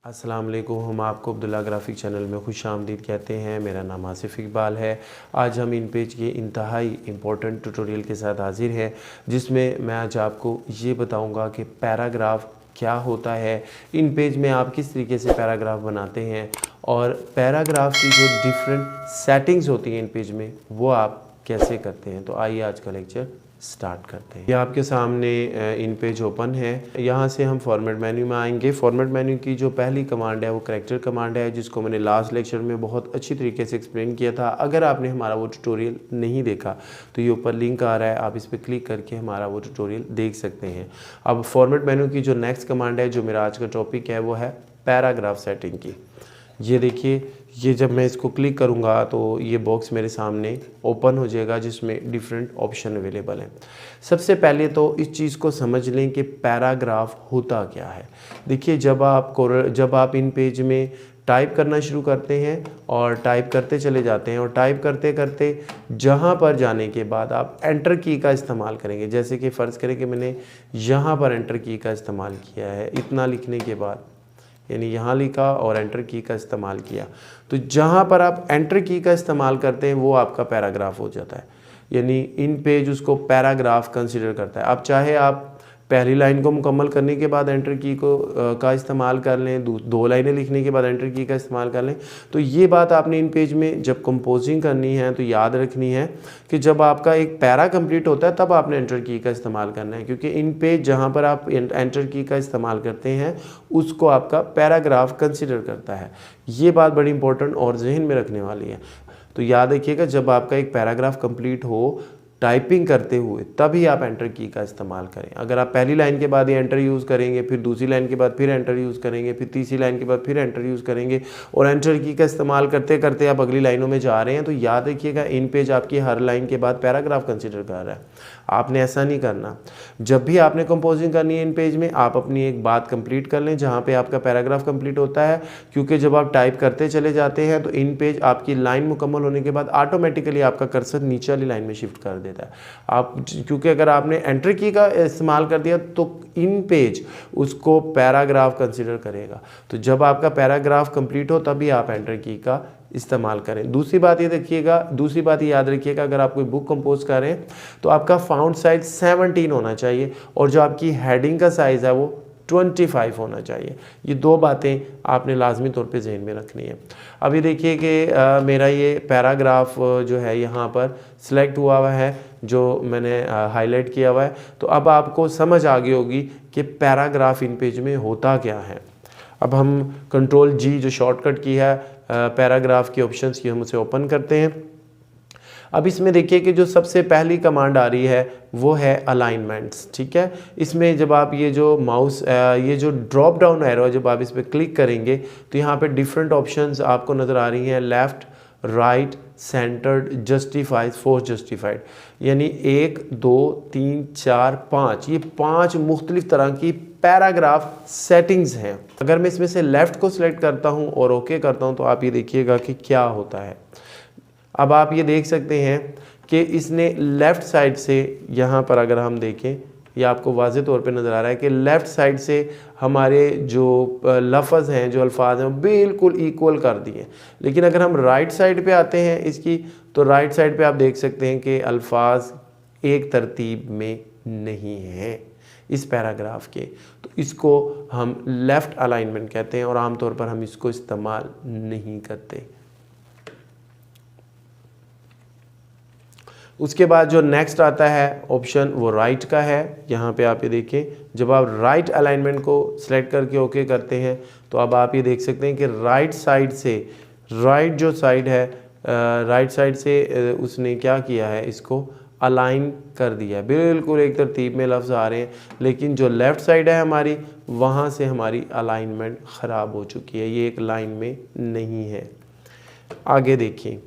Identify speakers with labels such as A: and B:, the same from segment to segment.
A: अस्सलाम वालेकुम। हम आपको अब्दुल्ला ग्राफिक चैनल में खुश आमदीद कहते हैं। मेरा नाम आसिफ इकबाल है। आज हम इन पेज के इंतहाई इम्पोर्टेंट ट्यूटोरियल के साथ हाजिर हैं, जिसमें मैं आज आपको ये बताऊंगा कि पैराग्राफ क्या होता है, इन पेज में आप किस तरीके से पैराग्राफ बनाते हैं और पैराग्राफ की जो डिफरेंट सेटिंग्स होती हैं इन पेज में वो आप कैसे करते हैं। तो आइए आज का लेक्चर स्टार्ट करते हैं। ये आपके सामने इन पेज ओपन है। यहाँ से हम फॉर्मेट मेन्यू में आएंगे। फॉर्मेट मेन्यू की जो पहली कमांड है वो कैरेक्टर कमांड है, जिसको मैंने लास्ट लेक्चर में बहुत अच्छी तरीके से एक्सप्लेन किया था। अगर आपने हमारा वो ट्यूटोरियल नहीं देखा तो ये ऊपर लिंक आ रहा है, आप इस पर क्लिक करके हमारा वो ट्यूटोरियल देख सकते हैं। अब फॉर्मेट मेन्यू की जो नेक्स्ट कमांड है, जो मेरा आज का टॉपिक है, वो है पैराग्राफ सेटिंग की। ये देखिए, ये जब मैं इसको क्लिक करूँगा तो ये बॉक्स मेरे सामने ओपन हो जाएगा, जिसमें डिफरेंट ऑप्शन अवेलेबल हैं। सबसे पहले तो इस चीज़ को समझ लें कि पैराग्राफ होता क्या है। देखिए, जब आप इन पेज में टाइप करना शुरू करते हैं और टाइप करते चले जाते हैं और टाइप करते करते जहाँ पर जाने के बाद आप एंटर की का इस्तेमाल करेंगे। जैसे कि फ़र्ज़ करें कि मैंने यहाँ पर एंटर की का इस्तेमाल किया है, इतना लिखने के बाद यानी यहाँ लिखा और एंटर की का इस्तेमाल किया, तो जहाँ पर आप एंटर की का इस्तेमाल करते हैं वो आपका पैराग्राफ हो जाता है। यानी इन पेज उसको पैराग्राफ कंसिडर करता है। अब चाहे आप पहली लाइन को मुकम्मल करने के बाद एंटर की का इस्तेमाल कर लें, दो लाइनें लिखने के बाद एंटर की का इस्तेमाल कर लें, तो ये बात आपने इन पेज में जब कंपोजिंग करनी है तो याद रखनी है कि जब आपका एक पैरा कंप्लीट होता है तब आपने एंटर की का इस्तेमाल करना है, क्योंकि इन पेज जहाँ पर आप एंटर की का इस्तेमाल करते हैं उसको आपका पैराग्राफ कंसिडर करता है। ये बात बड़ी इंपॉर्टेंट और जहन में रखने वाली है। तो याद रखिएगा, जब आपका एक पैराग्राफ कंप्लीट हो टाइपिंग करते हुए तभी आप एंटर की का इस्तेमाल करें। अगर आप पहली लाइन के बाद ये एंटर यूज़ करेंगे, फिर दूसरी लाइन के बाद फिर एंटर यूज़ करेंगे, फिर तीसरी लाइन के बाद फिर एंटर यूज़ करेंगे और एंटर की का इस्तेमाल करते करते आप अगली लाइनों में जा रहे हैं, तो याद रखिएगा इन पेज आपकी हर लाइन के बाद पैराग्राफ कंसिडर कर रहा है। आपने ऐसा नहीं करना। जब भी आपने कंपोजिंग करनी है इन पेज में, आप अपनी एक बात कंप्लीट कर लें जहाँ पे आपका पैराग्राफ कंप्लीट होता है, क्योंकि जब आप टाइप करते चले जाते हैं तो इन पेज आपकी लाइन मुकम्मल होने के बाद ऑटोमेटिकली आपका कर्सर नीचे वाली लाइन में शिफ्ट कर देता है। आप क्योंकि अगर आपने एंटर की का इस्तेमाल कर दिया तो इन पेज उसको पैराग्राफ कंसिडर करेगा। तो जब आपका पैराग्राफ कंप्लीट हो तभी आप एंटर की का इस्तेमाल करें। दूसरी बात ये याद रखिएगा, अगर आप कोई बुक कंपोज करें तो आपका फाउंट साइज 17 होना चाहिए और जो आपकी हेडिंग का साइज़ है वो 25 होना चाहिए। ये दो बातें आपने लाजमी तौर पे जहन में रखनी है। अभी देखिए कि मेरा ये पैराग्राफ जो है यहाँ पर सिलेक्ट हुआ हुआ है, जो मैंने हाईलाइट किया हुआ है। तो अब आपको समझ आ गई होगी कि पैराग्राफ इन पेज में होता क्या है। अब हम कंट्रोल जी जो शॉर्टकट की है पैराग्राफ के ऑप्शंस की, हम उसे ओपन करते हैं। अब इसमें देखिए कि जो सबसे पहली कमांड आ रही है वो है अलाइनमेंट्स। ठीक है, इसमें जब आप ये जो माउस ये जो ड्रॉप डाउन एरो है, जब आप इस पर क्लिक करेंगे तो यहाँ पे डिफरेंट ऑप्शंस आपको नज़र आ रही हैं, left, right, centred, justified, force justified. यानी 1 2 3 4 5 ये 5 मुख्तलिफ तरह की पैराग्राफ सेटिंग्स हैं। अगर मैं इसमें से लेफ़्ट को सिलेक्ट करता हूँ और ओके करता हूँ तो आप ये देखिएगा कि क्या होता है। अब आप ये देख सकते हैं कि इसने लेफ़्ट साइड से, यहाँ पर अगर हम देखें, ये आपको वाज़े तौर पे नज़र आ रहा है कि लेफ़्ट साइड से हमारे जो लफ्ज़ हैं, जो अल्फाज हैं, बिल्कुल इक्वल कर दिए। लेकिन अगर हम राइट साइड पे आते हैं इसकी, तो राइट साइड पे आप देख सकते हैं कि अल्फाज एक तरतीब में नहीं हैं इस पैराग्राफ के। तो इसको हम लेफ़्ट अलाइनमेंट कहते हैं और आमतौर पर हम इसको इस्तेमाल नहीं करते। उसके बाद जो नेक्स्ट आता है ऑप्शन वो राइट का है। यहाँ पे आप ये देखें, जब आप राइट अलाइनमेंट को सिलेक्ट करके ओके करते हैं तो अब आप ये देख सकते हैं कि राइट साइड से, राइट जो साइड है, राइट साइड से उसने क्या किया है, इसको अलाइन कर दिया है। बिल्कुल एक तरतीब में लफ्ज़ आ रहे हैं, लेकिन जो लेफ़्ट साइड है हमारी, वहाँ से हमारी अलाइनमेंट ख़राब हो चुकी है, ये एक लाइन में नहीं है। आगे देखिए,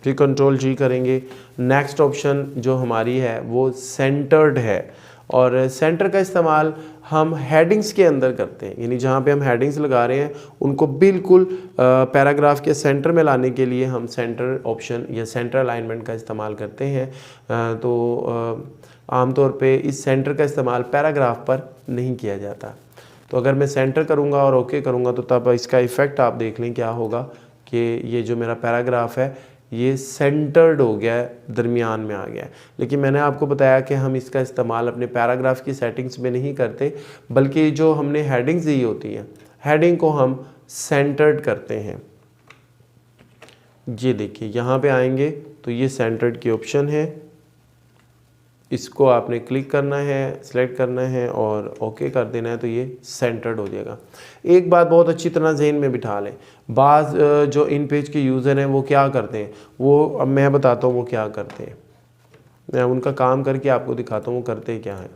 A: फिर कंट्रोल जी करेंगे। नेक्स्ट ऑप्शन जो हमारी है वो सेंटर्ड है और सेंटर का इस्तेमाल हम हेडिंग्स के अंदर करते हैं। यानी जहाँ पे हम हेडिंग्स लगा रहे हैं उनको बिल्कुल पैराग्राफ के सेंटर में लाने के लिए हम सेंटर ऑप्शन या सेंटर अलाइनमेंट का इस्तेमाल करते हैं। तो आमतौर पे इस सेंटर का इस्तेमाल पैराग्राफ पर नहीं किया जाता। तो अगर मैं सेंटर करूँगा और ओके करूँगा तो तब इसका इफ़ेक्ट आप देख लें क्या होगा कि ये जो मेरा पैराग्राफ है ये सेंटर्ड हो गया है, दरमियान में आ गया है। लेकिन मैंने आपको बताया कि हम इसका इस्तेमाल अपने पैराग्राफ की सेटिंग्स में नहीं करते, बल्कि जो हमने हेडिंग्स दी होती हैं, हेडिंग को हम सेंटर्ड करते हैं। ये देखिए यहाँ पे आएंगे तो ये सेंटर्ड की ऑप्शन है, इसको आपने क्लिक करना है, सिलेक्ट करना है और ओके कर देना है, तो ये सेंटर्ड हो जाएगा। एक बात बहुत अच्छी तरह जहन में बिठा लें, बाज़ जो इन पेज के यूज़र हैं वो क्या करते हैं, वो अब मैं बताता हूँ वो क्या करते हैं। मैं उनका काम करके आपको दिखाता हूँ वो करते क्या हैं।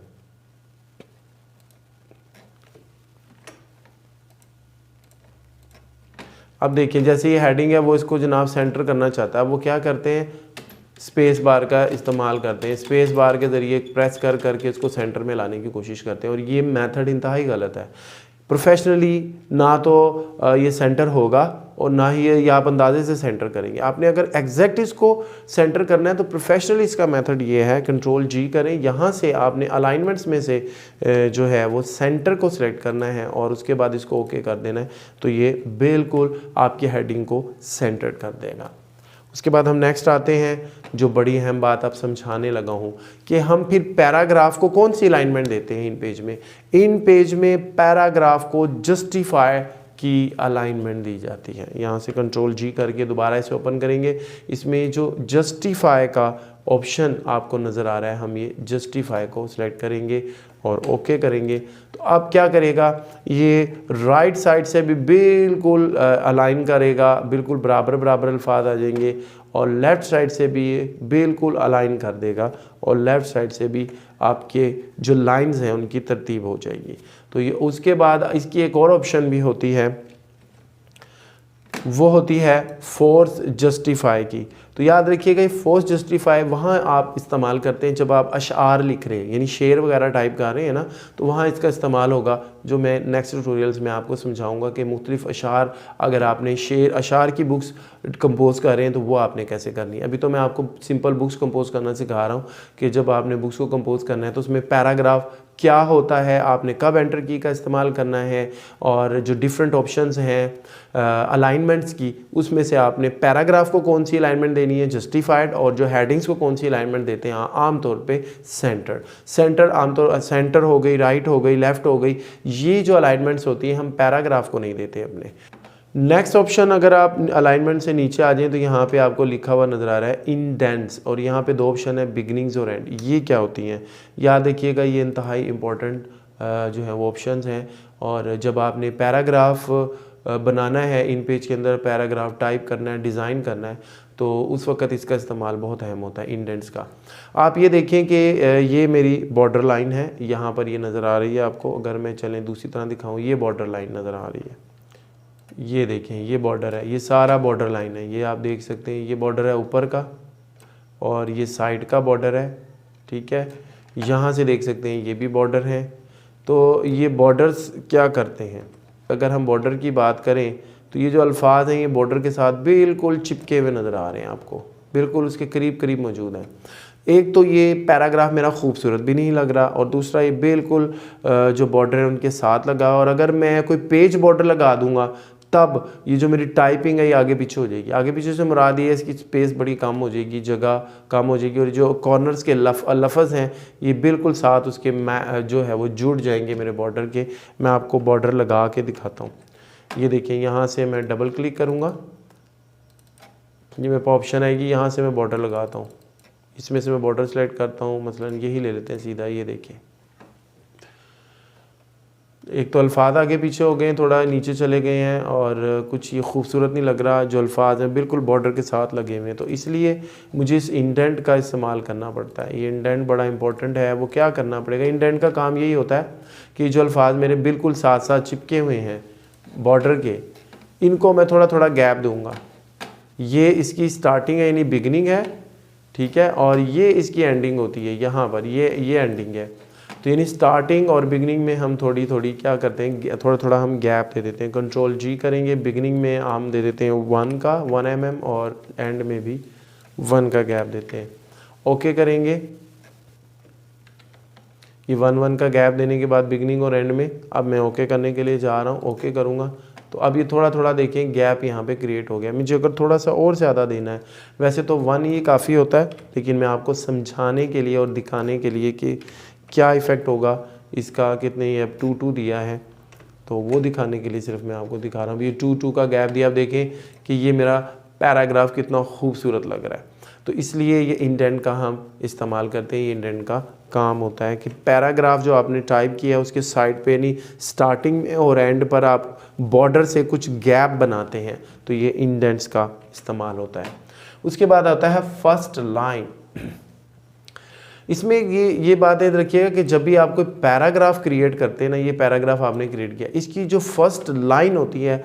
A: अब देखिए जैसे ये हेडिंग है वो इसको जनाब सेंटर करना चाहता है, वो क्या करते हैं, स्पेस बार का इस्तेमाल करते हैं, स्पेस बार के ज़रिए प्रेस कर करके इसको सेंटर में लाने की कोशिश करते हैं, और ये मेथड इंतहाई गलत है। प्रोफेशनली ना तो ये सेंटर होगा और ना ही ये आप अंदाजे से सेंटर करेंगे। आपने अगर एग्जैक्ट इसको सेंटर करना है तो प्रोफेशनली इसका मेथड ये है, कंट्रोल जी करें, यहाँ से आपने अलाइनमेंट्स में से जो है वो सेंटर को सिलेक्ट करना है और उसके बाद इसको ओके कर देना है, तो ये बिल्कुल आपकी हेडिंग को सेंटर कर देगा। उसके बाद हम नेक्स्ट आते हैं, जो बड़ी अहम बात आप समझाने लगा हूँ कि हम फिर पैराग्राफ को कौन सी अलाइनमेंट देते हैं इन पेज में। इन पेज में पैराग्राफ को जस्टिफाई की अलाइनमेंट दी जाती है। यहाँ से कंट्रोल जी करके दोबारा इसे ओपन करेंगे, इसमें जो जस्टिफाई का ऑप्शन आपको नज़र आ रहा है, हम ये जस्टिफाई को सिलेक्ट करेंगे और ओके करेंगे, तो अब क्या करेगा, ये राइट साइड से भी बिल्कुल अलाइन करेगा, बिल्कुल बराबर बराबर अल्फाज आ जाएंगे, और लेफ़्ट साइड से भी ये बिल्कुल अलाइन कर देगा, और लेफ़्ट साइड से भी आपके जो लाइंस हैं उनकी तरतीब हो जाएगी। तो ये उसके बाद इसकी एक और ऑप्शन भी होती है, वो होती है फोर्स जस्टिफाई की। तो याद रखिएगा ये फोर्स जस्टिफाई वहाँ आप इस्तेमाल करते हैं जब आप अशार लिख रहे हैं, यानी शेर वगैरह टाइप कर रहे हैं ना, तो वहाँ इसका इस्तेमाल होगा, जो मैं नेक्स्ट ट्यूटोरियल्स में आपको समझाऊंगा कि मुख्तलिफ अशार, अगर आपने शेर अशार की बुक्स कंपोज कर रहे हैं तो वो आपने कैसे करनी है। अभी तो मैं आपको सिंपल बुक्स कंपोज करना सिखा रहा हूँ कि जब आपने बुक्स को कंपोज करना है तो उसमें पैराग्राफ क्या होता है, आपने कब एंटर की का इस्तेमाल करना है, और जो डिफरेंट ऑप्शंस हैं अलाइनमेंट्स की, उसमें से आपने पैराग्राफ को कौन सी अलाइनमेंट देनी है, जस्टिफाइड, और जो हेडिंग्स को कौन सी अलाइनमेंट देते हैं आमतौर पे सेंटर आमतौर सेंटर हो गई, राइट हो गई, लेफ़्ट हो गई, ये जो अलाइनमेंट्स होती हैं हम पैराग्राफ को नहीं देते अपने। नेक्स्ट ऑप्शन, अगर आप अलाइनमेंट से नीचे आ जाएं तो यहाँ पे आपको लिखा हुआ नज़र आ रहा है इंडेंट्स, और यहाँ पे दो ऑप्शन है, बिगनिंग्स और एंड। ये क्या होती हैं, याद रखिएगा, ये इंतहाई इम्पोर्टेंट जो है वो ऑप्शंस हैं। और जब आपने पैराग्राफ बनाना है, इन पेज के अंदर पैराग्राफ टाइप करना है, डिज़ाइन करना है, तो उस वक़्त इसका इस्तेमाल बहुत अहम होता है इंडेंट्स का। आप ये देखें कि ये मेरी बॉर्डर लाइन है, यहाँ पर ये नज़र आ रही है आपको। अगर मैं चलें दूसरी तरह दिखाऊँ, ये बॉर्डर लाइन नज़र आ रही है, ये देखें, ये बॉर्डर है, ये सारा बॉर्डर लाइन है, ये आप देख सकते हैं, ये बॉर्डर है ऊपर का और ये साइड का बॉर्डर है, ठीक है। यहाँ से देख सकते हैं ये भी बॉर्डर है। तो ये बॉर्डर्स क्या करते हैं, अगर हम बॉर्डर की बात करें तो ये जो अल्फाज हैं ये बॉर्डर के साथ बिल्कुल चिपके हुए नज़र आ रहे हैं आपको, बिल्कुल उसके करीब करीब मौजूद हैं। एक तो ये पैराग्राफ मेरा खूबसूरत भी नहीं लग रहा, और दूसरा ये बिल्कुल जो बॉर्डर है उनके साथ लगा, और अगर मैं कोई पेज बॉर्डर लगा दूंगा तब ये जो मेरी टाइपिंग है ये आगे पीछे हो जाएगी। आगे पीछे से मुराद ये है इसकी स्पेस बड़ी कम हो जाएगी, जगह कम हो जाएगी, और जो कॉर्नर्स के लफ्ज़ हैं ये बिल्कुल साथ उसके जो है वो जुड़ जाएंगे मेरे बॉर्डर के। मैं आपको बॉर्डर लगा के दिखाता हूँ। ये देखिए, यहाँ से मैं डबल क्लिक करूँगा, ये मेरे पास ऑप्शन आएगी, यहाँ से मैं बॉर्डर लगाता हूँ, इसमें से मैं बॉर्डर सेलेक्ट करता हूँ, मसलन यही ले लेते हैं सीधा। ये देखिए, एक तो अल्फाज आगे पीछे हो गए, थोड़ा नीचे चले गए हैं, और कुछ ये खूबसूरत नहीं लग रहा, जो अल्फाज हैं बिल्कुल बॉर्डर के साथ लगे हुए हैं। तो इसलिए मुझे इस इंडेंट का इस्तेमाल करना पड़ता है। ये इंडेंट बड़ा इंपॉर्टेंट है। वो क्या करना पड़ेगा, इंडेंट का काम यही होता है कि जो अल्फाज मेरे बिल्कुल साथ साथ चिपके हुए हैं बॉर्डर के, इनको मैं थोड़ा थोड़ा गैप दूँगा। ये इसकी स्टार्टिंग है, यानी बिगनिंग है, ठीक है, और ये इसकी एंडिंग होती है, यहाँ पर ये एंडिंग है। तो यानी स्टार्टिंग और बिगनिंग में हम थोड़ी थोड़ी क्या करते हैं, थोड़ा थोड़ा हम गैप दे देते हैं। कंट्रोल जी करेंगे, बिगनिंग में हम दे देते हैं 1 mm, और एंड में भी 1 का गैप देते हैं। ओके करेंगे, ये 1 1 का गैप देने के बाद बिगनिंग और एंड में अब मैं ओके करने के लिए जा रहा हूँ, ओके करूँगा तो अब ये थोड़ा थोड़ा देखें गैप यहाँ पे क्रिएट हो गया। मुझे अगर थोड़ा सा और ज़्यादा देना है, वैसे तो 1 ही काफ़ी होता है, लेकिन मैं आपको समझाने के लिए और दिखाने के लिए कि क्या इफ़ेक्ट होगा इसका, कितने ये अब 2 2 दिया है तो वो दिखाने के लिए सिर्फ मैं आपको दिखा रहा हूँ। ये 2 2 का गैप दिया, आप देखें कि ये मेरा पैराग्राफ कितना खूबसूरत लग रहा है। तो इसलिए ये इंडेंट का हम इस्तेमाल करते हैं। ये इंडेंट का काम होता है कि पैराग्राफ जो आपने टाइप किया है उसके साइड पे नहीं, स्टार्टिंग में और एंड पर आप बॉर्डर से कुछ गैप बनाते हैं, तो ये इंडेंट्स का इस्तेमाल होता है। उसके बाद आता है फर्स्ट लाइन। इसमें ये बात याद रखिएगा कि जब भी आप कोई पैराग्राफ क्रिएट करते हैं ना, ये पैराग्राफ आपने क्रिएट किया, इसकी जो फर्स्ट लाइन होती है,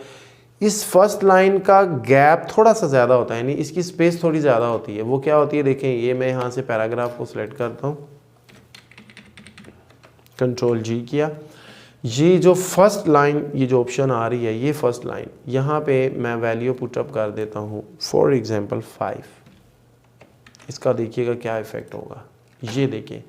A: इस फर्स्ट लाइन का गैप थोड़ा सा ज़्यादा होता है, यानी इसकी स्पेस थोड़ी ज़्यादा होती है। वो क्या होती है, देखें ये मैं यहाँ से पैराग्राफ को सिलेक्ट करता हूँ, कंट्रोल जी किया, ये जो फर्स्ट लाइन, ये जो ऑप्शन आ रही है ये फर्स्ट लाइन, यहाँ पे मैं वैल्यू पुटअप कर देता हूँ फॉर एग्जांपल 5। इसका देखिएगा क्या इफ़ेक्ट होगा। ये देखिए,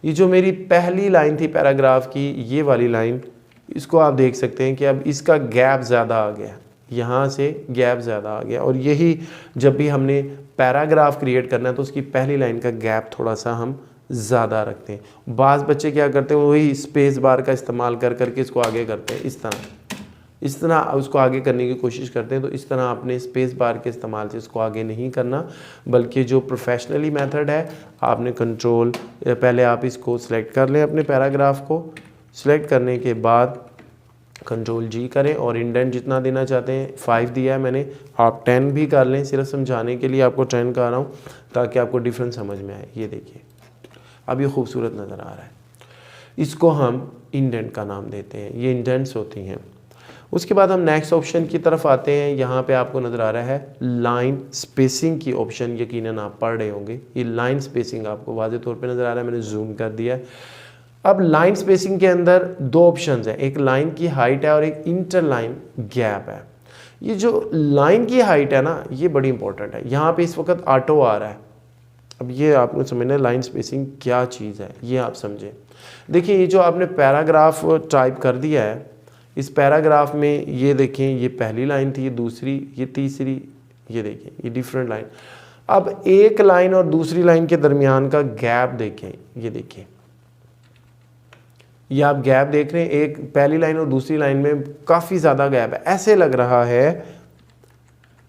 A: ये जो मेरी पहली लाइन थी पैराग्राफ की, ये वाली लाइन, इसको आप देख सकते हैं कि अब इसका गैप ज़्यादा आ गया, यहाँ से गैप ज़्यादा आ गया। और यही जब भी हमने पैराग्राफ क्रिएट करना है तो उसकी पहली लाइन का गैप थोड़ा सा हम ज़्यादा रखते हैं। बाज़ बच्चे क्या करते हैं, वही स्पेस बार का इस्तेमाल कर करके इसको आगे करते हैं, इस तरह उसको आगे करने की कोशिश करते हैं। तो इस तरह अपने स्पेस बार के इस्तेमाल से इसको आगे नहीं करना, बल्कि जो प्रोफेशनली मेथड है, आपने कंट्रोल, पहले आप इसको सिलेक्ट कर लें, अपने पैराग्राफ को सिलेक्ट करने के बाद कंट्रोल जी करें और इंडेंट जितना देना चाहते हैं 5 दिया है मैंने, आप 10 भी कर लें, सिर्फ समझाने के लिए आपको 10 कर रहा हूँ ताकि आपको डिफरेंस समझ में आए। ये देखिए अब ये खूबसूरत नज़र आ रहा है, इसको हम इंडेंट का नाम देते हैं, ये इंडेंट्स होती हैं। उसके बाद हम नेक्स्ट ऑप्शन की तरफ आते हैं। यहाँ पे आपको नज़र आ रहा है लाइन स्पेसिंग की ऑप्शन, यकीनन आप पढ़ रहे होंगे। ये लाइन स्पेसिंग आपको वाज़े तौर पे नज़र आ रहा है, मैंने जूम कर दिया है। अब लाइन स्पेसिंग के अंदर 2 ऑप्शंस हैं, एक लाइन की हाइट है और एक इंटरलाइन गैप है। ये जो लाइन की हाइट है ना, ये बड़ी इंपॉर्टेंट है। यहाँ पे इस वक्त ऑटो आ रहा है, अब ये आपको समझना है लाइन स्पेसिंग क्या चीज़ है, ये आप समझें। देखिए ये जो आपने पैराग्राफ टाइप कर दिया है, इस पैराग्राफ में ये देखें, ये पहली लाइन थी, ये दूसरी, ये तीसरी, ये देखें ये डिफरेंट लाइन। अब एक लाइन और दूसरी लाइन के दरमियान का गैप देखें, ये देखिए, ये आप गैप देख रहे हैं, एक पहली लाइन और दूसरी लाइन में काफ़ी ज़्यादा गैप है। ऐसे लग रहा है,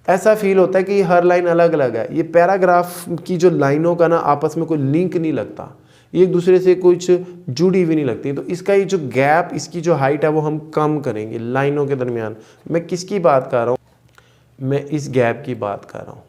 A: ऐसा फील होता है कि ये हर लाइन अलग अलग है। ये पैराग्राफ की जो लाइनों का ना आपस में कोई लिंक नहीं लगता, ये एक दूसरे से कुछ जुड़ी हुई नहीं लगती। तो इसका ये जो गैप, इसकी जो हाइट है वो हम कम करेंगे लाइनों के दरमियान। मैं किसकी बात कर रहा हूँ, मैं इस गैप की बात कर रहा हूँ।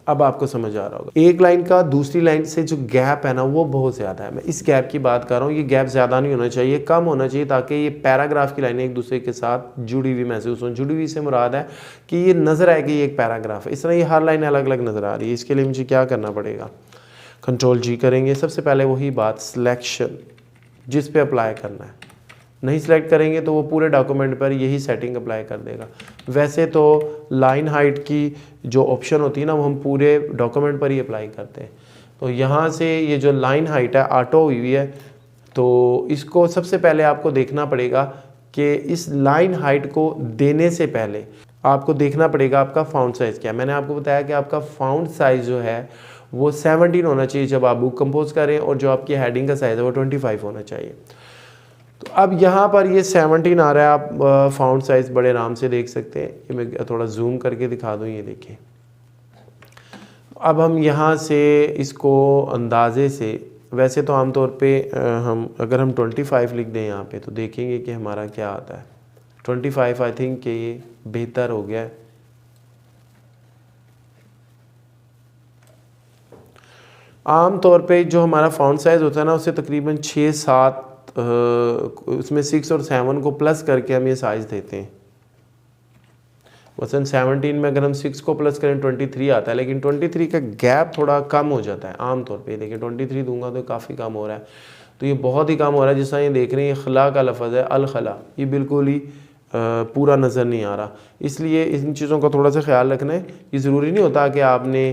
A: अब आपको समझ आ रहा होगा, एक लाइन का दूसरी लाइन से जो गैप है ना वो बहुत ज़्यादा है। मैं इस गैप की बात कर रहा हूँ। ये गैप ज़्यादा नहीं होना चाहिए, कम होना चाहिए, ताकि ये पैराग्राफ की लाइनें एक दूसरे के साथ जुड़ी हुई महसूस हों। जुड़ी हुई से मुराद है कि ये नज़र आए कि ये एक पैराग्राफ है। इस तरह ये हर लाइन अलग अलग नज़र आ रही है। इसके लिए मुझे क्या करना पड़ेगा, कंट्रोल जी करेंगे। सबसे पहले वही बात, सिलेक्शन, जिस पे अप्लाई करना है। नहीं सिलेक्ट करेंगे तो वो पूरे डॉक्यूमेंट पर यही सेटिंग अप्लाई कर देगा। वैसे तो लाइन हाइट की जो ऑप्शन होती है ना, वो हम पूरे डॉक्यूमेंट पर ही अप्लाई करते हैं। तो यहाँ से ये जो लाइन हाइट है ऑटो हुई है, तो इसको सबसे पहले आपको देखना पड़ेगा कि इस लाइन हाइट को देने से पहले आपको देखना पड़ेगा आपका फाउंट साइज़ क्या है। मैंने आपको बताया कि आपका फाउंट साइज़ जो है वो 17 होना चाहिए जब आप बुक कंपोज करें, और जो आपकी हेडिंग का साइज़ है वो 25 होना चाहिए। तो अब यहाँ पर ये 17 आ रहा है, आप फाउंट साइज़ बड़े आराम से देख सकते हैं। ये मैं थोड़ा जूम करके दिखा दूँ, ये देखिए। अब हम यहाँ से इसको अंदाजे से, वैसे तो आमतौर पे हम अगर हम 25 लिख दें यहाँ पे तो देखेंगे कि हमारा क्या आता है। 25 आई थिंक कि ये बेहतर हो गया है। आम तौर पे जो हमारा फाउंट साइज़ होता है ना, उससे तकरीबन 6-7 उसमें 6 और 7 को प्लस करके हम ये साइज़ देते हैं। मसलन 17 में अगर हम 6 को प्लस करें 23 आता है, लेकिन 23 का गैप थोड़ा कम हो जाता है आम तौर पे। देखिए 23 दूंगा तो काफ़ी कम हो रहा है, तो ये बहुत ही कम हो रहा है। जिस तरह ये देख रहे हैं, ये खला का लफ्ज़ है, अल खला, ये बिल्कुल ही पूरा नज़र नहीं आ रहा। इसलिए इन चीज़ों का थोड़ा सा ख्याल रखना है। ये ज़रूरी नहीं होता कि आपने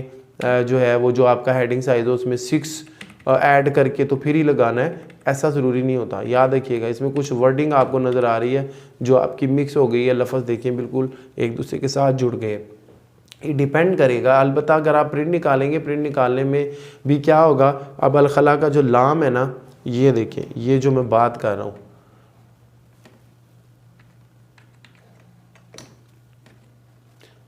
A: जो है वो जो आपका हेडिंग साइज़ हो उसमें 6 ऐड करके तो फिर ही लगाना है, ऐसा ज़रूरी नहीं होता। याद रखिएगा, इसमें कुछ वर्डिंग आपको नज़र आ रही है जो आपकी मिक्स हो गई है, लफ्ज़ देखिए बिल्कुल एक दूसरे के साथ जुड़ गए। ये डिपेंड करेगा, अलबत्ता अगर आप प्रिंट निकालेंगे, प्रिंट निकालने में भी क्या होगा, अब अलखला का जो लाम है ना, ये देखें, ये जो मैं बात कर रहा हूँ,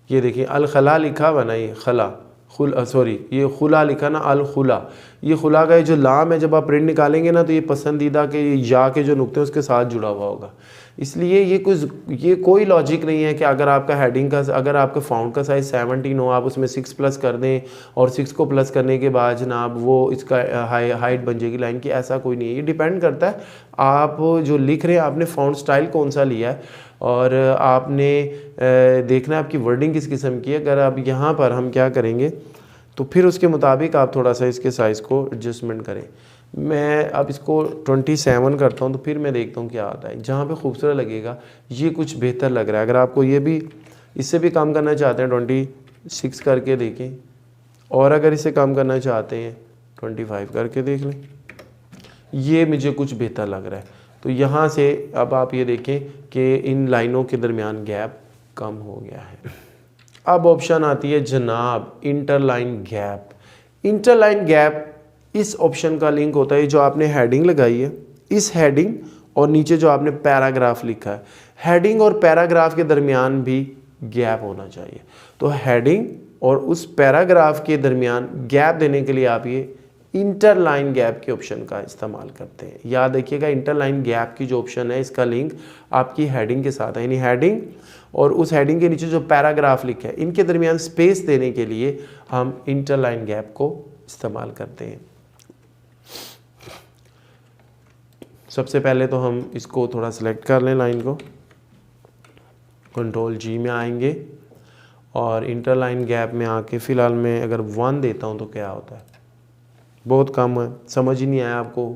A: ये देखिए अलखला लिखा हुआ ना, ये खला सॉरी ये खुला लिखा ना, अल खुला, ये खुला का ये जो लाम है जब आप प्रिंट निकालेंगे ना तो ये पसंदीदा के या के जो नुक्ते हैं उसके साथ जुड़ा हुआ होगा। इसलिए ये कोई लॉजिक नहीं है कि अगर आपका हेडिंग का, अगर आपका फ़ॉन्ट का साइज़ 17 हो, आप उसमें 6 प्लस कर दें और 6 को प्लस करने के बाद जनाब वो इसका हाइट बन जाएगी लाइन की, ऐसा कोई नहीं है। ये डिपेंड करता है आप जो लिख रहे हैं आपने फ़ॉन्ट स्टाइल कौन सा लिया है और आपने देखना है आपकी वर्डिंग किस किस्म की है। अगर आप यहाँ पर हम क्या करेंगे तो फिर उसके मुताबिक आप थोड़ा सा इसके साइज़ को एडजस्टमेंट करें। मैं अब इसको 27 करता हूँ तो फिर मैं देखता हूँ क्या आता है। जहाँ पे खूबसूरत लगेगा ये कुछ बेहतर लग रहा है। अगर आपको ये भी इससे भी कम करना चाहते हैं 26 करके देखें, और अगर इसे कम करना चाहते हैं 25 करके देख लें। ये मुझे कुछ बेहतर लग रहा है। तो यहाँ से अब आप ये देखें कि इन लाइनों के दरमियान गैप कम हो गया है। अब ऑप्शन आती है जनाब इंटरलाइन गैप। इंटरलाइन गैप इस ऑप्शन का लिंक होता है जो आपने हेडिंग लगाई है, इस हेडिंग और नीचे जो आपने पैराग्राफ लिखा है, हेडिंग और पैराग्राफ के दरमियान भी गैप होना चाहिए। तो हेडिंग और उस पैराग्राफ के दरमियान गैप देने के लिए आप ये इंटरलाइन गैप के ऑप्शन का इस्तेमाल करते हैं। याद रखिएगा इंटरलाइन गैप की जो ऑप्शन है इसका लिंक आपकी हेडिंग के साथ है, यानी हेडिंग और उस हेडिंग के नीचे जो पैराग्राफ लिखा है इनके दरमियान स्पेस देने के लिए हम इंटरलाइन गैप को इस्तेमाल करते हैं। सबसे पहले तो हम इसको थोड़ा सेलेक्ट कर लें, लाइन को कंट्रोल जी में आएंगे और इंटरलाइन गैप में आके फ़िलहाल मैं अगर 1 देता हूँ तो क्या होता है, बहुत कम है, समझ ही नहीं आया आपको।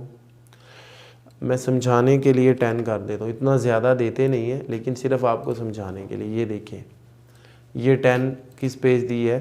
A: मैं समझाने के लिए 10 कर देता हूँ, इतना ज़्यादा देते नहीं है लेकिन सिर्फ आपको समझाने के लिए। ये देखें ये 10 की स्पेस दी है,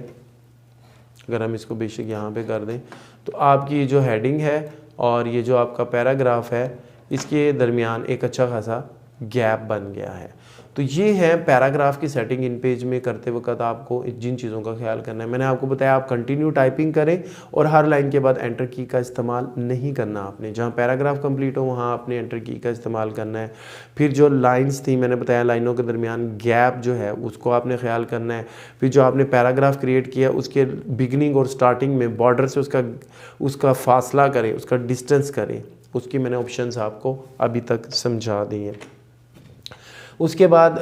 A: अगर हम इसको बेशक यहाँ पे कर दें तो आपकी जो हेडिंग है और ये जो आपका पैराग्राफ है इसके दरमियान एक अच्छा खासा गैप बन गया है। तो ये है पैराग्राफ की सेटिंग। इन पेज में करते वक्त आपको जिन चीज़ों का ख्याल करना है, मैंने आपको बताया आप कंटिन्यू टाइपिंग करें और हर लाइन के बाद एंटर की का इस्तेमाल नहीं करना आपने। जहाँ पैराग्राफ कंप्लीट हो वहाँ आपने एंटर की का इस्तेमाल करना है। फिर जो लाइन्स थी मैंने बताया लाइनों के दरमियान गैप जो है उसको आपने ख्याल करना है। फिर जो आपने पैराग्राफ क्रिएट किया उसके बिगनिंग और स्टार्टिंग में बॉर्डर से उसका फासला करें, उसका डिस्टेंस करें, उसकी मैंने ऑप्शंस आपको अभी तक समझा दी हैं। उसके बाद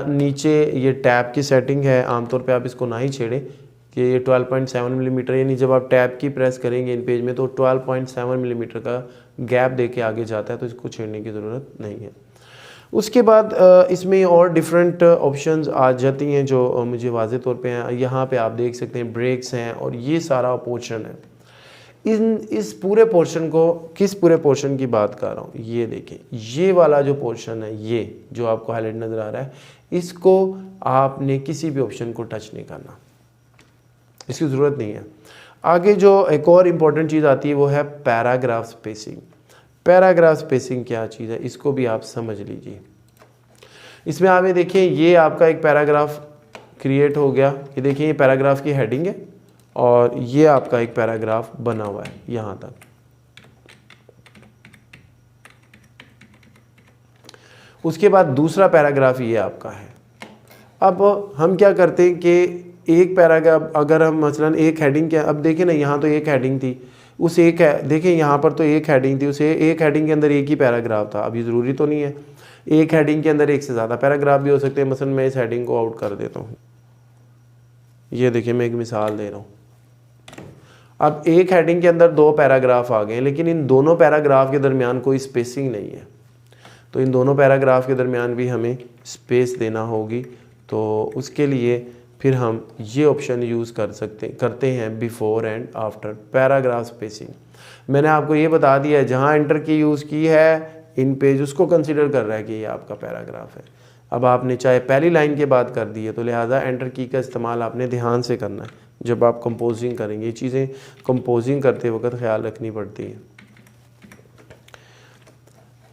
A: नीचे ये टैब की सेटिंग है, आमतौर पे आप इसको ना ही छेड़ें कि ये 12.7 मिलीमीटर, यानी जब आप टैब की प्रेस करेंगे इन पेज में तो 12.7 मिलीमीटर का गैप दे के आगे जाता है, तो इसको छेड़ने की ज़रूरत नहीं है। उसके बाद इसमें और डिफरेंट ऑप्शंस आ जाती हैं जो मुझे वाज़े तौर पे हैं। यहाँ पे आप देख सकते हैं ब्रेक्स हैं और ये सारा पोर्शन है। इस पूरे पोर्शन को, किस पूरे पोर्शन की बात कर रहा हूँ, ये देखें ये वाला जो पोर्शन है, ये जो आपको हाईलाइट नज़र आ रहा है, इसको आपने किसी भी ऑप्शन को टच नहीं करना, इसकी ज़रूरत नहीं है। आगे जो एक और इम्पॉर्टेंट चीज़ आती है वो है पैराग्राफ स्पेसिंग। पैराग्राफ स्पेसिंग क्या चीज़ है इसको भी आप समझ लीजिए। इसमें आप ये देखिए ये आपका एक पैराग्राफ क्रिएट हो गया, ये देखिए ये पैराग्राफ की हेडिंग है और ये आपका एक पैराग्राफ बना हुआ है यहाँ तक। उसके बाद दूसरा पैराग्राफ ये आपका है। अब हम क्या करते हैं कि एक पैराग्राफ अगर हम मसलन एक हेडिंग के, अब देखें ना यहाँ तो एक हेडिंग थी, उस एक देखें यहाँ पर तो एक हेडिंग थी, उस एक हेडिंग के अंदर एक ही पैराग्राफ था। अभी ज़रूरी तो नहीं है, एक हेडिंग के अंदर एक से ज़्यादा पैराग्राफ भी हो सकते हैं। मसलन मैं इस हेडिंग को आउट कर देता हूँ, ये देखिए मैं एक मिसाल दे रहा हूँ। अब एक हेडिंग के अंदर 2 पैराग्राफ आ गए लेकिन इन दोनों पैराग्राफ के दरमियान कोई स्पेसिंग नहीं है, तो इन दोनों पैराग्राफ के दरमियान भी हमें स्पेस देना होगी। तो उसके लिए फिर हम ये ऑप्शन यूज़ करते हैं before and after paragraph spacing. मैंने आपको ये बता दिया है जहाँ एंटर की यूज़ की है इन पेज उसको कंसिडर कर रहा है कि ये आपका पैराग्राफ है। अब आपने चाहे पहली लाइन के बाद कर दी है, तो लिहाजा एंटर की का इस्तेमाल आपने ध्यान से करना है जब आप कंपोजिंग करेंगे। ये चीज़ें कंपोजिंग करते वक्त ख्याल रखनी पड़ती है।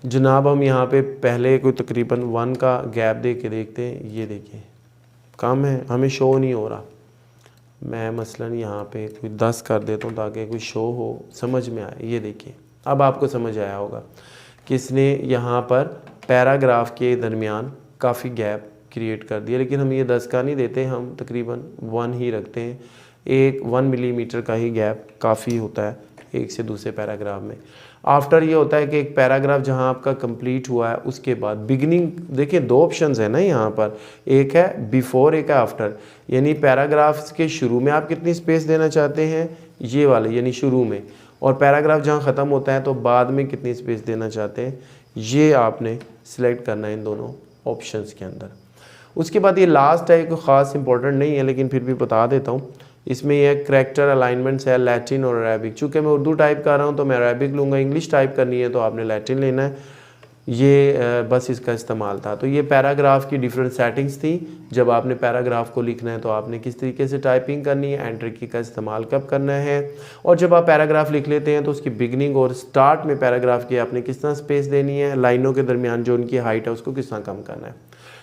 A: जनाब हम यहाँ पे पहले कोई तकरीबन 1 का गैप दे के देखते हैं। ये देखिए कम है, हमें शो नहीं हो रहा। मैं मसलन यहाँ पे कोई 10 कर देता हूँ ताकि कोई शो हो, समझ में आए। ये देखिए अब आपको समझ आया होगा कि इसने यहाँ पर पैराग्राफ के दरमियान काफ़ी गैप क्रिएट कर दिया, लेकिन हम ये 10 का नहीं देते, हम तकरीबन 1 ही रखते हैं। 1 मिलीमीटर का ही गैप काफ़ी होता है एक से दूसरे पैराग्राफ में। आफ्टर ये होता है कि एक पैराग्राफ जहाँ आपका कंप्लीट हुआ है उसके बाद बिगिनिंग, देखिए 2 ऑप्शंस है ना यहाँ पर, एक है बिफोर, एक है आफ्टर। यानी पैराग्राफ के शुरू में आप कितनी स्पेस देना चाहते हैं, ये वाले यानी शुरू में, और पैराग्राफ जहाँ ख़त्म होता है तो बाद में कितनी स्पेस देना चाहते हैं, ये आपने सिलेक्ट करना है इन दोनों ऑप्शंस के अंदर। उसके बाद ये लास्ट है, कोई ख़ास इंपॉर्टेंट नहीं है लेकिन फिर भी बता देता हूँ। इसमें यह करैक्टर अलाइनमेंट्स है लैटिन और अरेबिक। चूँकि मैं उर्दू टाइप कर रहा हूँ तो मैं अरेबिक लूँगा, इंग्लिश टाइप करनी है तो आपने लैटिन लेना है। ये बस इसका इस्तेमाल था। तो ये पैराग्राफ की डिफरेंट सेटिंग्स थी। जब आपने पैराग्राफ को लिखना है तो आपने किस तरीके से टाइपिंग करनी है, एंटर की का इस्तेमाल कब करना है, और जब आप पैराग्राफ लिख लेते हैं तो उसकी बिगनिंग और स्टार्ट में पैराग्राफ की आपने किस तरह स्पेस देनी है, लाइनों के दरमियान जो उनकी हाइट है उसको किस तरह कम करना है।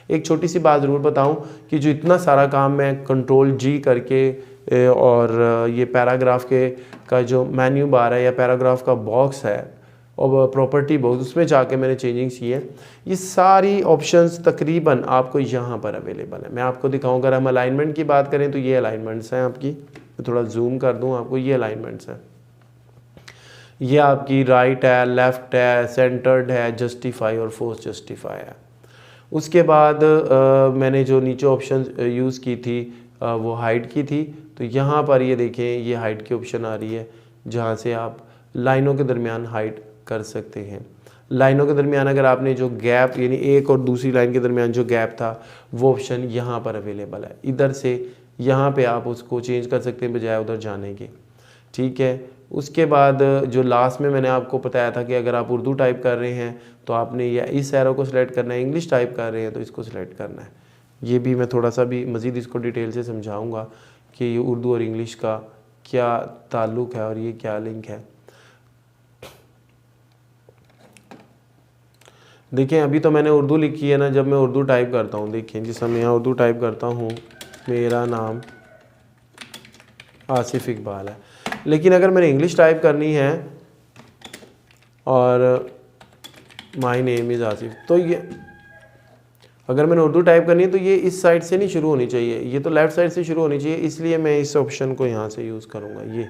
A: एक छोटी सी बात ज़रूर बताऊं कि जो इतना सारा काम मैं कंट्रोल जी करके और ये पैराग्राफ के का जो मेन्यू बार है या पैराग्राफ का बॉक्स है और प्रॉपर्टी बॉक्स, उसमें जाके मैंने चेंजिंग्स की है। ये सारी ऑप्शंस तकरीबन आपको यहाँ पर अवेलेबल है। मैं आपको दिखाऊँ, अगर हम अलाइनमेंट की बात करें तो ये अलाइनमेंट्स हैं आपकी। मैं थोड़ा जूम कर दूँ आपको, ये अलाइनमेंट्स हैं। ये आपकी राइट है, लेफ़्ट है, सेंटर्ड है, जस्टिफाई और फोर्स जस्टिफाई है। उसके बाद मैंने जो नीचे ऑप्शन यूज़ की थी वो हाइट की थी। तो यहाँ पर ये देखें, ये हाइट की ऑप्शन आ रही है जहाँ से आप लाइनों के दरमियान हाइट कर सकते हैं। लाइनों के दरमियान अगर आपने जो गैप यानी एक और दूसरी लाइन के दरमियान जो गैप था वो ऑप्शन यहाँ पर अवेलेबल है। इधर से यहाँ पे आप उसको चेंज कर सकते हैं बजाय उधर जाने के। ठीक है। उसके बाद जो लास्ट में मैंने आपको बताया था कि अगर आप उर्दू टाइप कर रहे हैं तो आपने या इस एरो को सिलेक्ट करना है, इंग्लिश टाइप कर रहे हैं तो इसको सिलेक्ट करना है। ये भी मैं थोड़ा सा भी मज़ीद इसको डिटेल से समझाऊंगा कि ये उर्दू और इंग्लिश का क्या ताल्लुक़ है और ये क्या लिंक है। देखिए अभी तो मैंने उर्दू लिखी है ना, जब मैं उर्दू टाइप करता हूँ, देखिए जिस समय यहाँ उर्दू टाइप करता हूँ, मेरा नाम आसिफ इकबाल है। लेकिन अगर मैंने इंग्लिश टाइप करनी है और माई नेम इज़ आसिफ, तो ये अगर मैंने उर्दू टाइप करनी है तो ये इस साइड से नहीं शुरू होनी चाहिए, ये तो लेफ़्ट साइड से शुरू होनी चाहिए। इसलिए मैं इस ऑप्शन को यहाँ से यूज़ करूँगा। ये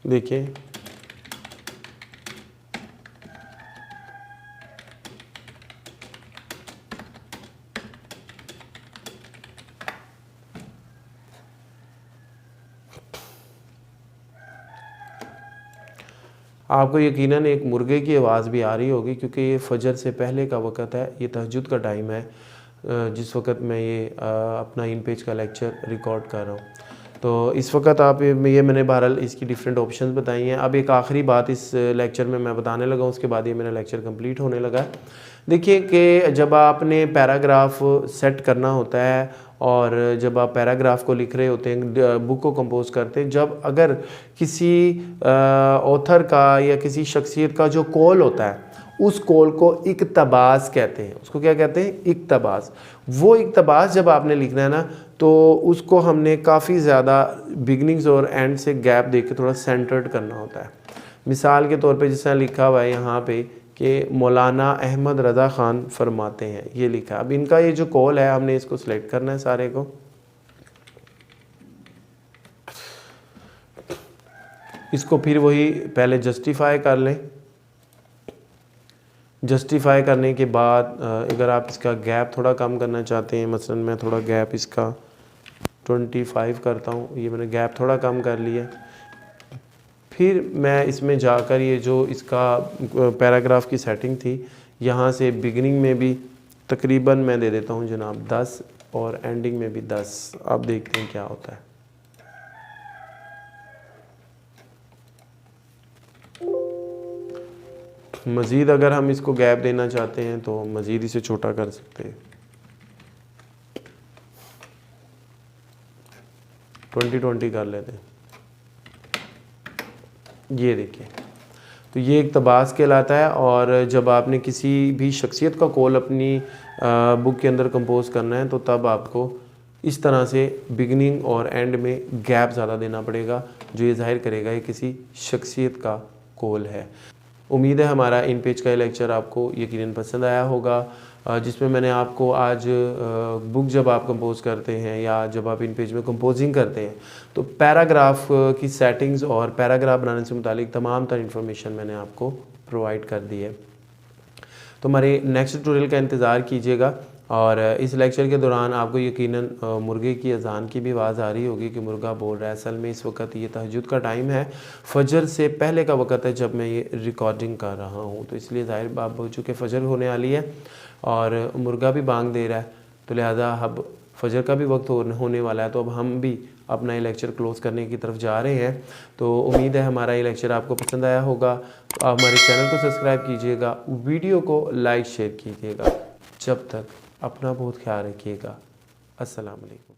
A: देखिए आपको यकीनन एक मुर्गे की आवाज़ भी आ रही होगी क्योंकि ये फजर से पहले का वक़्त है, ये तहज्जुद का टाइम है जिस वक़्त मैं ये अपना इन पेज का लेक्चर रिकॉर्ड कर रहा हूँ। तो इस वक्त आप ये मैंने बहरहाल इसकी डिफरेंट ऑप्शंस बताई हैं। अब एक आखिरी बात इस लेक्चर में मैं बताने लगा हूँ, उसके बाद ये मेरा लेक्चर कंप्लीट होने लगा है। देखिए कि जब आपने पैराग्राफ सेट करना होता है और जब आप पैराग्राफ को लिख रहे होते हैं, बुक को कंपोज करते हैं, जब अगर किसी ऑथर का या किसी शख्सियत का जो कॉल होता है उस कॉल को इक्तबास कहते हैं। उसको क्या कहते हैं? इक्तबास। वो इक्तबास जब आपने लिखना है ना तो उसको हमने काफ़ी ज़्यादा बिगनिंग्स और एंड से गैप दे के थोड़ा सेंटर्ड करना होता है। मिसाल के तौर पे जिस तरह लिखा हुआ है यहाँ पे कि मौलाना अहमद रज़ा ख़ान फरमाते हैं, ये लिखा। अब इनका ये जो कॉल है हमने इसको सिलेक्ट करना है सारे को। इसको फिर वही पहले जस्टिफाई कर लें। जस्टिफाई करने के बाद अगर आप इसका गैप थोड़ा कम करना चाहते हैं, मसलन मैं थोड़ा गैप इसका 25 करता हूँ, ये मैंने गैप थोड़ा कम कर लिया। फिर मैं इसमें जाकर ये जो इसका पैराग्राफ की सेटिंग थी यहाँ से बिगिनिंग में भी तकरीबन मैं दे देता हूँ जनाब 10 और एंडिंग में भी 10। अब देखते हैं क्या होता है। मज़ीद अगर हम इसको गैप देना चाहते हैं तो मज़ीद इसे छोटा कर सकते हैं, 20-20 कर लेते हैं। ये देखिए, तो ये इक़्तिबास कहलाता है। और जब आपने किसी भी शख्सियत का कॉल अपनी बुक के अंदर कंपोज करना है तो तब आपको इस तरह से बिगिनिंग और एंड में गैप ज़्यादा देना पड़ेगा, जो ये ज़ाहिर करेगा ये किसी शख्सियत का कॉल है। उम्मीद है हमारा इन पेज का ये लेक्चर आपको यकीनन पसंद आया होगा, जिसमें मैंने आपको आज बुक जब आप कंपोज करते हैं या जब आप इन पेज में कंपोजिंग करते हैं तो पैराग्राफ की सेटिंग्स और पैराग्राफ बनाने से मुतालिक तमाम तर इन्फॉर्मेशन मैंने आपको प्रोवाइड कर दी है। तो हमारे नेक्स्ट ट्यूटोरियल का इंतज़ार कीजिएगा। और इस लेक्चर के दौरान आपको यकीनन मुर्गे की अजान की भी आवाज़ आ रही होगी कि मुर्गा बोल रहा है। असल में इस वक्त ये तहज्जुद का टाइम है, फजर से पहले का वक्त है जब मैं ये रिकॉर्डिंग कर रहा हूँ, तो इसलिए ज़ाहिर बात हो चुके फजर होने वाली है और मुर्गा भी बांग दे रहा है, तो लिहाजा अब फजर का भी वक्त होने वाला है। तो अब हम भी अपना ये लेक्चर क्लोज़ करने की तरफ जा रहे हैं। तो उम्मीद है हमारा ये लेक्चर आपको पसंद आया होगा। तो आप हमारे चैनल को सब्सक्राइब कीजिएगा, वीडियो को लाइक शेयर कीजिएगा। जब तक अपना बहुत ख्याल रखिएगा। अस्सलाम वालेकुम।